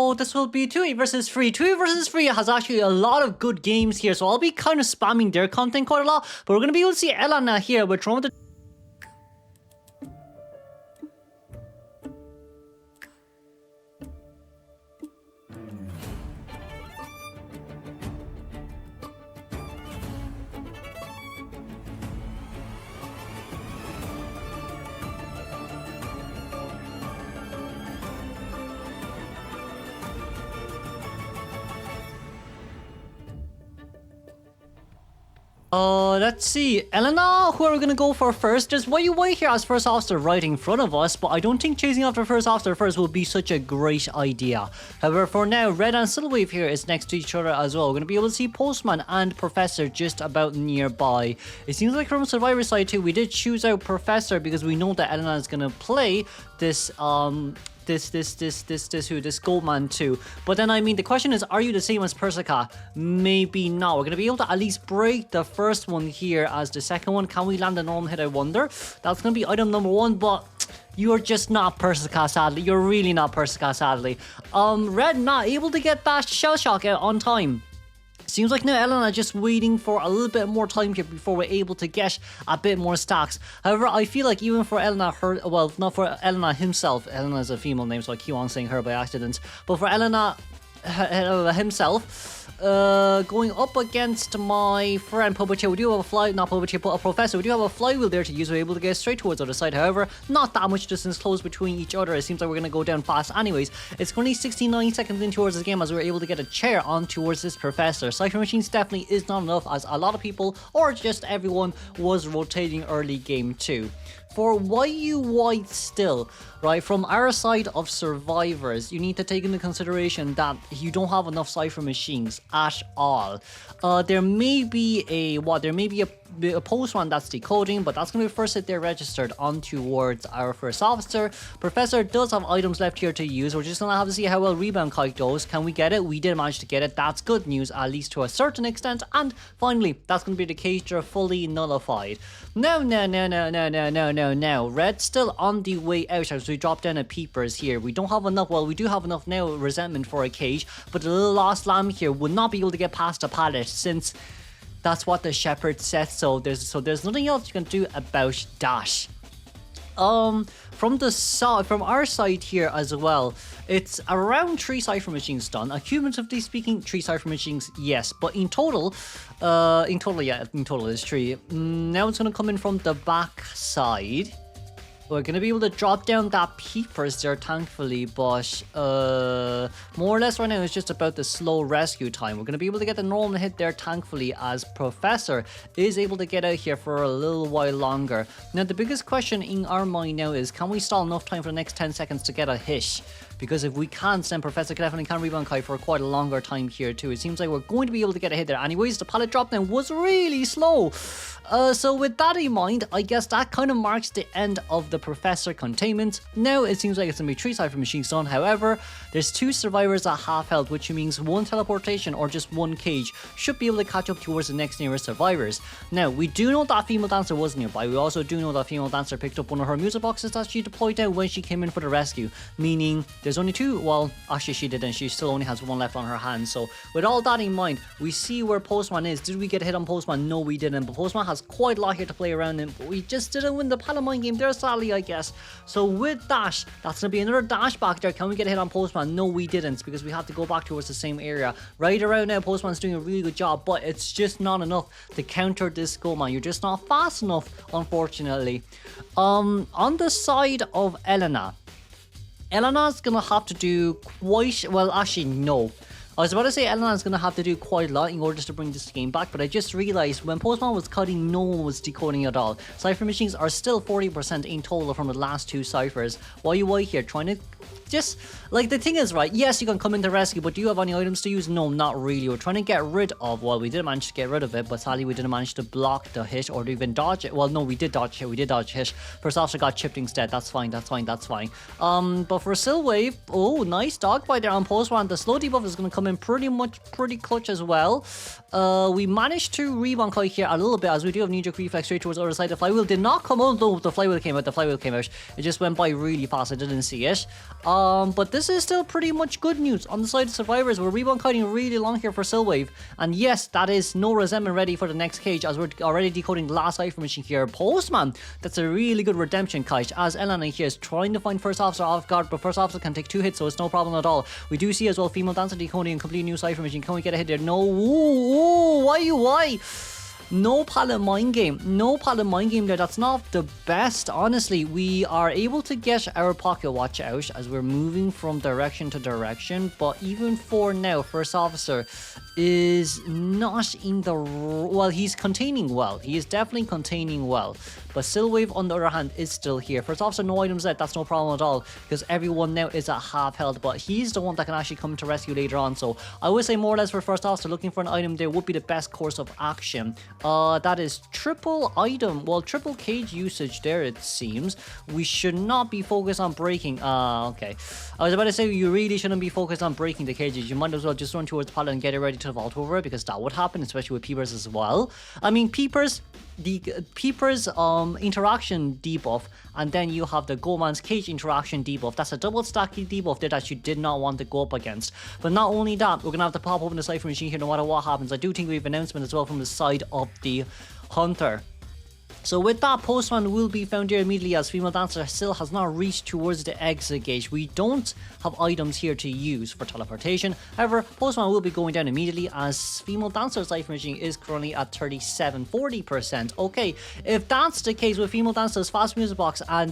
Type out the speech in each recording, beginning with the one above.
So this will be TuI versus Free. TuI versus Free has actually a lot of good games here, so I'll be kind of spamming their content quite a lot. But we're going to be able to see Elena here, which one of the... Let's see. Elena, who are we going to go for first? There's YUY here as first officer right in front of us, but I don't think chasing after first officer first will be such a great idea. However, for now, Red and Silwave here is next to each other as well. We're going to be able to see Postman and Professor just about nearby. It seems like from Survivor side too, we did choose out Professor because we know that Elena is going to play this this Goldman too. But then I mean the question is, are you the same as Persica? Maybe not. We're gonna be able to at least break the first one here as the second one. Can we land a normal hit, I wonder? That's gonna be item number 1, but you're just not Persica, sadly. You're really not Persica, sadly. Red not able to get that shell shock out on time. Seems like now Elena just waiting for a little bit more time here before we're able to get a bit more stacks. However, I feel like even for Elena, well, not for Elena himself. Elena is a female name, so I keep on saying her by accident. But for Elena himself, going up against my friend Puppetcher, we do have a Professor, we do have a flywheel there to use. We're able to get straight towards the other side. However, not that much distance close between each other. It seems like we're going to go down fast anyways. It's currently 69 seconds in towards this game as we're able to get a chair on towards this Professor. Cypher Machines definitely is not enough, as a lot of people, or just everyone, was rotating early game 2. For YUY still, right, from our side of survivors, you need to take into consideration that you don't have enough Cypher Machines at all. There may be a post one that's decoding, but that's going to be first hit there registered on towards our first officer. Professor does have items left here to use. We're just going to have to see how well Rebound Kite goes. Can we get it? We did manage to get it. That's good news, at least to a certain extent. And finally, that's going to be the cager fully nullified. No. Red still on the way out as we drop down a Peepers here. We don't have enough. Well, we do have enough now resentment for a cage, but the little lost lamb here would not be able to get past a pallet since that's what the shepherd said. So there's nothing else you can do about that. From our side here as well, it's around 3 Cypher Machines done. Cumulatively speaking, 3 Cypher Machines, yes, but in total it's 3. Now it's gonna come in from the back side. We're going to be able to drop down that Peepers there, thankfully, but more or less right now it's just about the slow rescue time. We're going to be able to get the normal hit there, thankfully, as Professor is able to get out here for a little while longer. Now, the biggest question in our mind now is, can we stall enough time for the next 10 seconds to get a hit? Because if we can't, then Professor definitely can Rebound Kite for quite a longer time here too. It seems like we're going to be able to get a hit there. Anyways, the pallet drop down was really slow. So with that in mind, I guess that kind of marks the end of the Professor containment. Now it seems like it's going to be 3 Cypher Machines done. However, there's 2 survivors at half health, which means 1 teleportation or just 1 cage should be able to catch up towards the next nearest survivors. Now, we do know that female dancer was nearby. We also do know that female dancer picked up one of her music boxes that she deployed down when she came in for the rescue, meaning there's only 2. Well, actually she didn't. She still only has 1 left on her hand. So with all that in mind, we see where Postman is. Did we get a hit on Postman? No, we didn't. But Postman has quite a lot here to play around in. But we just didn't win the Palamine game there, sadly, I guess. So with that, that's going to be another dash back there. Can we get a hit on Postman? No, we didn't, because we have to go back towards the same area. Right around now, Postman's doing a really good job, but it's just not enough to counter this Goldman. You're just not fast enough, unfortunately. On the side of Elena's gonna have to do quite well. Actually, no. I was about to say Elena's gonna have to do quite a lot in order to bring this game back, but I just realized when Postman was cutting, no one was decoding at all. Cypher Machines are still 40% in total from the last 2 ciphers. YUY here trying to just, like, the thing is, right, yes, you can come into rescue, but do you have any items to use? No, not really. We're trying to get rid of, well, we did manage to get rid of it, but sadly we didn't manage to block the hit or even dodge it. Well, no, we did dodge it. We did dodge hit. First officer got chipped instead. That's fine. But for Silwave, oh, nice dogfight there on Postman. The slow debuff is going to come in pretty clutch as well. We managed to rebound Kite here a little bit, as we do have knee-jerk reflex straight towards the other side. The flywheel did not come out, though. The flywheel came out. It just went by really fast. I didn't see it. But this is still pretty much good news. On the side of survivors, we're rebound kiting really long here for Silwave. And yes, that is no resentment ready for the next cage, as we're already decoding the last cipher machine here. Postman, that's a really good redemption kite, as Elena here is trying to find first officer off guard, but first officer can take 2 hits, so it's no problem at all. We do see as well female dancer decoding a complete new cipher machine. Can we get a hit there? No. Ooh, why? No pallet mind game. No pallet mind game there. That's not the best. Honestly, we are able to get our pocket watch out as we're moving from direction to direction. But even for now, first officer is not in the... Well, he's containing well. He is definitely containing well. But Silwave, on the other hand, is still here. First officer, no items left. That's no problem at all, because everyone now is at half health. But he's the one that can actually come to rescue later on. So I would say more or less for first officer, looking for an item there would be the best course of action. That is triple item, well, triple cage usage there, it seems. We should not be focused on breaking. Okay. I was about to say you really shouldn't be focused on breaking the cages. You might as well just run towards the pallet and get it ready to vault over it, because that would happen, especially with peepers as well. I mean, peepers, the peepers interaction debuff, and then you have the Goman's cage interaction debuff. That's a double stack debuff there that you did not want to go up against. But not only that, we're gonna have to pop open the cipher machine here no matter what happens. I do think we have an announcement as well from the side of the hunter. So with that, Postman will be found here immediately, as female dancer still has not reached towards the exit gate. We don't have items here to use for teleportation. However, Postman will be going down immediately, as female dancer's life machine is currently at 40%. Okay, if that's the case with female dancer's fast music box and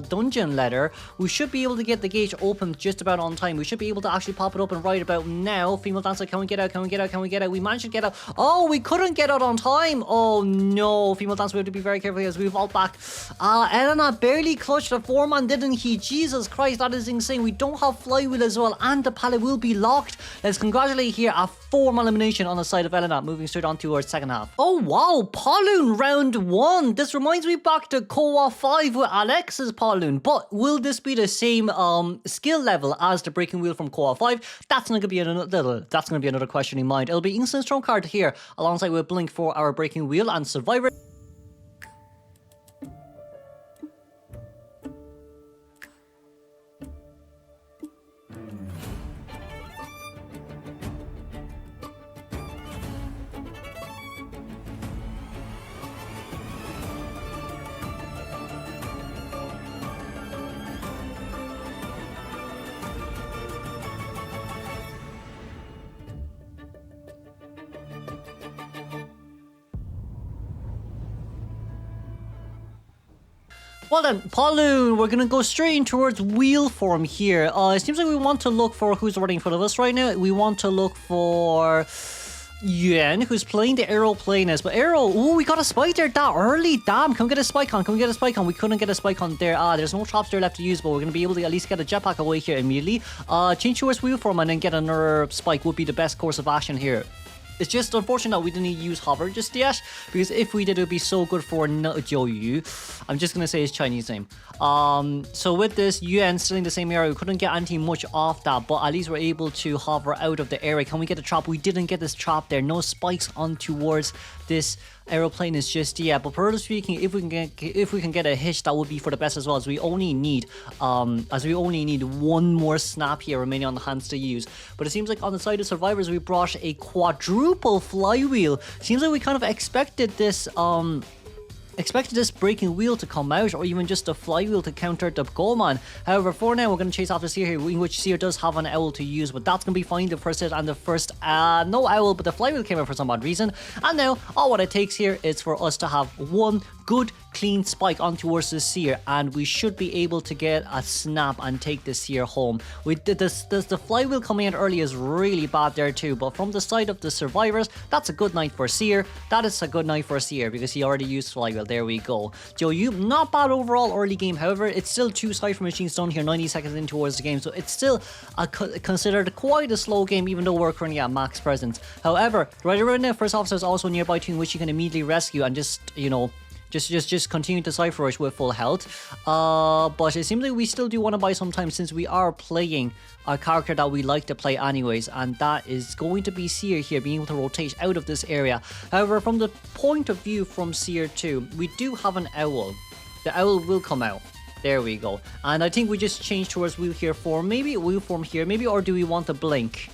dungeon letter, we should be able to get the gate open just about on time. We should be able to actually pop it open right about now. Female dancer, can we get out? Can we get out? Can we get out? We managed to get out. Oh, we couldn't get out on time. Oh no, female dancer, we have to be very careful as we vault back. Elena barely clutched a 4-man, didn't he? Jesus Christ, that is insane. We don't have flywheel as well, and the pallet will be locked. Let's congratulate here a 4-man elimination on the side of Elena, moving straight on to our second half. Oh wow, Poloon round 1. This reminds me back to COA 5 with Alex's Poloon, but will this be the same skill level as the breaking wheel from COA 5? That's going to be another question in mind. It'll be instant trump card here alongside with Blink for our breaking wheel and survivor. Well then, Poloon, we're gonna go straight in towards wheel form here. It seems like we want to look for who's running in front of us right now. We want to look for Yuan, who's playing the aeroplanist. But Aero, we got a spike there that early. Damn, can we get a spike on? Can we get a spike on? We couldn't get a spike on there. There's no traps there left to use, but we're gonna be able to at least get a jetpack away here immediately. Change towards wheel form and then get another spike would be the best course of action here. It's just unfortunate that we didn't use hover just yet, because if we did, it would be so good for Jiu. I'm just gonna say his Chinese name. So with this, Yuan still in the same area, we couldn't get anything much off that, but at least we're able to hover out of the area. Can we get a trap? We didn't get this trap there. No spikes on towards this aeroplane is just yet, but per speaking, if we can get a hitch, that would be for the best as well, as we only need one more snap here remaining on the hands to use. But it seems like on the side of survivors, we brought a quadruple flywheel. Seems like we kind of expected this breaking wheel to come out, or even just a flywheel to counter the Goman. However, for now, we're going to chase after Seer here, in which Seer does have an owl to use, but that's going to be fine. The first hit and the first, no owl, but the flywheel came out for some odd reason. And now, all what it takes here is for us to have one good clean spike on towards the Seer, and we should be able to get a snap and take the Seer home. The flywheel coming in early is really bad there too, but from the side of the survivors, that's a good night for Seer. That is a good night for Seer, because he already used flywheel. There we go. Jiu, not bad overall early game. However, it's still 2 cipher machines done here 90 seconds in towards the game, so it's still considered quite a slow game, even though we're currently at max presence. However, right now, first officer is also nearby to which you can immediately rescue and just, you know, just continue to cipher rush with full health. But it seems like we still do want to buy some time, since we are playing a character that we like to play anyways, and that is going to be Seer here, being able to rotate out of this area. However, from the point of view from Seer 2, we do have an owl. The owl will come out. There we go. And I think we just change towards wheel here form. Maybe wheel form here. Maybe, or do we want to blink?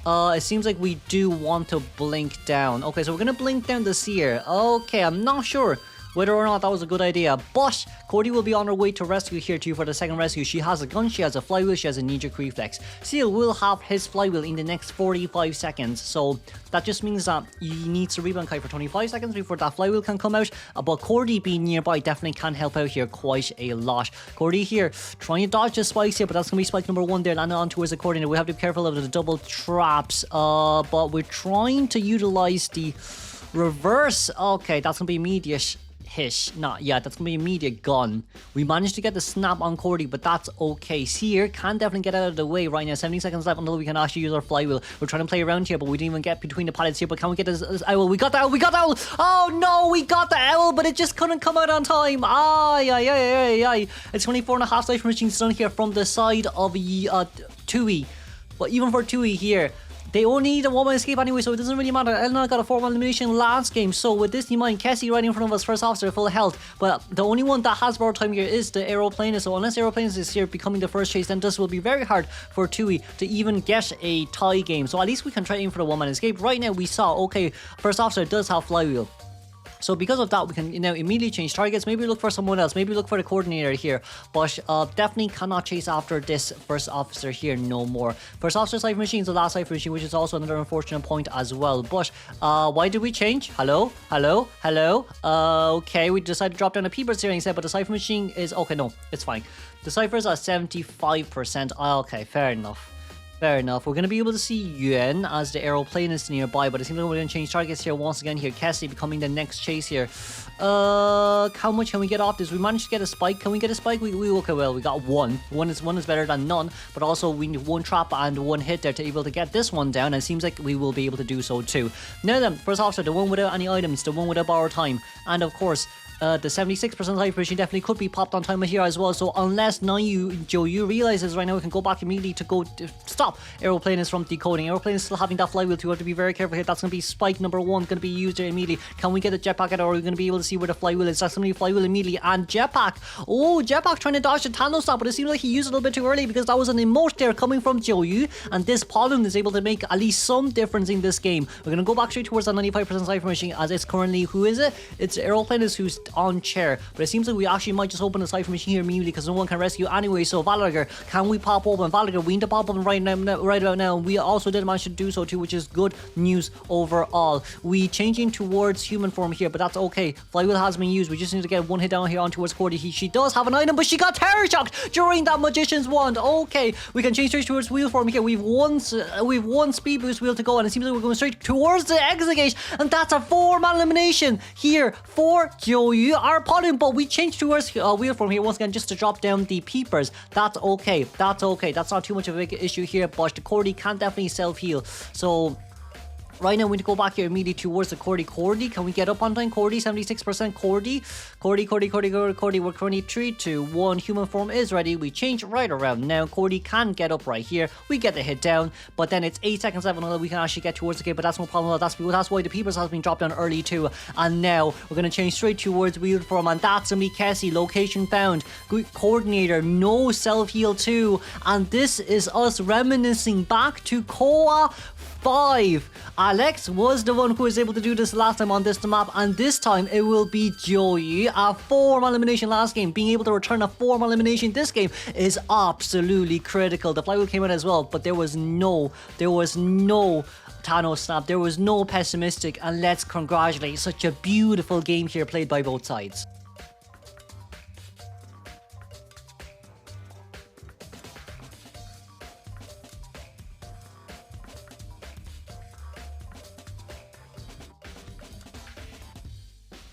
It seems like we do want to blink down. Okay, so we're gonna blink down this here. Okay, I'm not sure whether or not that was a good idea, but Cordy will be on her way to rescue here too for the second rescue. She has a gun, she has a flywheel, she has a knee-jerk reflex. Seal will have his flywheel in the next 45 seconds, so that just means that he needs to rebound kite for 25 seconds before that flywheel can come out. But Cordy being nearby definitely can help out here quite a lot. Cordy here trying to dodge the spikes here, but that's gonna be spike number 1 there, landing on towards the coordinator. We have to be careful of the double traps, but we're trying to utilize the reverse. Okay, that's gonna be immediate hit. Not yet. That's gonna be immediate gun. We managed to get the snap on Cordy, but that's okay. Seer can definitely get out of the way right now. 70 seconds left until we can actually use our flywheel. We're trying to play around here, but we didn't even get between the pallets here. But can we get this owl? We got the owl. We got the owl. Oh no, we got the owl, but it just couldn't come out on time. Ay. It's 24.5 Cypher machines done here from the side of TuI. But even for TuI here, they only need a 1-man escape anyway, so it doesn't really matter. Elena got a 4-man elimination last game, so with this in mind, Kessie right in front of us, first officer, full health. But the only one that has borrowed time here is the aeroplanist, so unless aeroplanist is here becoming the first chase, then this will be very hard for TuI to even get a tie game. So at least we can try in for the 1-man escape. Right now we saw, okay, first officer does have flywheel. So because of that, we can now immediately change targets, maybe look for someone else, maybe look for the coordinator here, but definitely cannot chase after this first officer here no more. First officer Cypher machine is the last Cypher machine, which is also another unfortunate point as well. But why did we change? Hello? Okay, we decided to drop down a peepers here instead, but the Cypher machine is, okay, no, it's fine. The Cypher's at 75%. Okay, fair enough. Fair enough. We're going to be able to see Yuan as the aeroplanist nearby, but it seems like we're going to change targets here once again here. Kessie becoming the next chase here. How much can we get off this? We managed to get a spike. Can we get a spike? We okay, well, we got one. One is better than none, but also we need 1 trap and 1 hit there to be able to get this one down, and it seems like we will be able to do so too. Now then, first officer, the one without any items, the one without borrowed time, and of course, the 76% Cypher machine definitely could be popped on time here as well. So unless now Joe realizes right now, we can go back immediately to go stop aeroplanist from decoding. Aeroplanist still having that flywheel too. We have to be very careful here. That's going to be spike number 1, going to be used there immediately. Can we get a jetpack out, or are we going to be able to see where the flywheel is? That's going to be flywheel immediately, and jetpack. Oh, jetpack trying to dodge the Thanos stop, but it seems like he used it a little bit too early because that was an emote there coming from Joe, and this pollen is able to make at least some difference in this game. We're going to go back straight towards that 95% Cypher machine, as it's currently, who is it? It's aeroplanist who's on chair. But it seems like we actually might just open the Cypher machine here immediately because no one can rescue anyway. So Valagher, can we pop open? Valagher, we need to pop open right about now. We also did manage to do so too, which is good news overall. We changing towards human form here, but that's okay. Flywheel has been used. We just need to get 1 hit down here on towards Cordy. She does have an item, but she got terror shocked during that magician's wand. Okay, we can change straight towards wheel form here. We've one speed boost wheel to go, and it seems like we're going straight towards the exit gate, and that's a 4-man elimination here for Joe, our opponent. But we changed towards wheel form here once again just to drop down the peepers. That's okay. That's not too much of a big issue here, but the Cordy can definitely self-heal. So right now we need to go back here immediately towards the Cordy. Can we get up on time? Cordy, 76% Cordy. We're currently 3, 2, 1. Human form is ready. We change right around now. Cordy can get up right here. We get the hit down, but then it's 8 seconds left until we can actually get towards the gate, but that's no problem. That's why the peepers has been dropped down early too. And now we're going to change straight towards wheel form, and that's going to be Kessie. Location found. Coordinator, no self-heal too. And this is us reminiscing back to COA 5. Alex was the one who was able to do this last time on this map, and this time it will be Joey. A 4-man elimination last game. Being able to return a 4-man elimination this game is absolutely critical. The flywheel came out as well, but there was no Thanos snap. There was no pessimistic, and let's congratulate such a beautiful game here played by both sides.